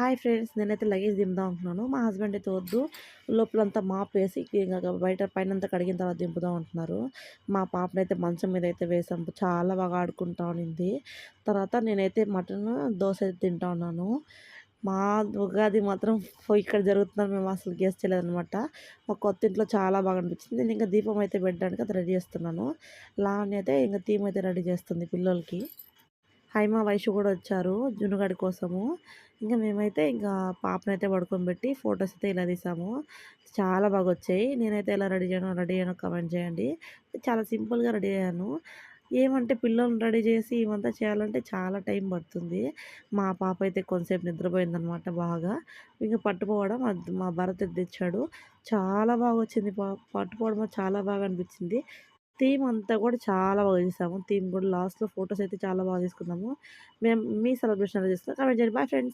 Hi friends. నేనైతే luggage దింపుదాం అనుకున్నాను. మా హస్బెండ్ అయితే వద్దు, లోపలంతా మాపేసి ఇంగ బయట పైనంతా కడిగిన తర్వాత దింపుదాం అంటున్నారు. మా పాపనైతే మంచం మీద అయితే వేసాం. చాలా బాగా ఆడుకుంటా ఉండింది. తర్వాత నేనైతే మటను, దోస అయితే తింటా ఉన్నాను. మా ఉగాది మాత్రం ఇక్కడ జరుగుతుందని మేము అసలు గెస్ చేయలేదనమాట. మా కొత్త ఇంట్లో చాలా బాగా అనిపించింది. నేను ఇంకా దీపం అయితే పెట్టడానికి అది రెడీ చేస్తున్నాను. లావణ్య అయితే ఇంక థీమ్ అయితే రెడీ చేస్తుంది పిల్లోలకి. హైమ, వైషు గూడా వచ్చారు జున్నుగాడి కోసము. ఇంక మేమైతే పాపనైతే పడుకోబెట్టి ఫోటోస్ అయితే ఇలా తీసాము. చాలా బాగొచ్చాయి. నేనైతే ఎలా రెడీ అయ్యానో కామెంట్ చేయండి. చాలా సింపుల్‌గా రెడీ అయ్యాను. ఏమంటే పిల్లోల్ని రెడీ చేసి ఇవంతా చేయాలంటే చాలా టైం పడుతుంది. మా పాప అయితే కొంతసేపు నిద్రపోయిందనమాట బాగా. ఇంక పట్టుపోవడం మా భరత్ అయితే తెచ్చాడు. చాలా బాగొచ్చింది. పట్టుపోవడం చాలా బాగా అనిపించింది. థీమ్ అంతా కూడా చాలా బాగా చేసాము. థీమ్ కూడా లాస్ట్‌లో ఫోటోస్ అయితే చాలా బాగా తీసుకున్నాము. మీ సెలబ్రేషన్ ఎలా చేసుకున్నారో కామెంట్ చేయండి. Bye friends.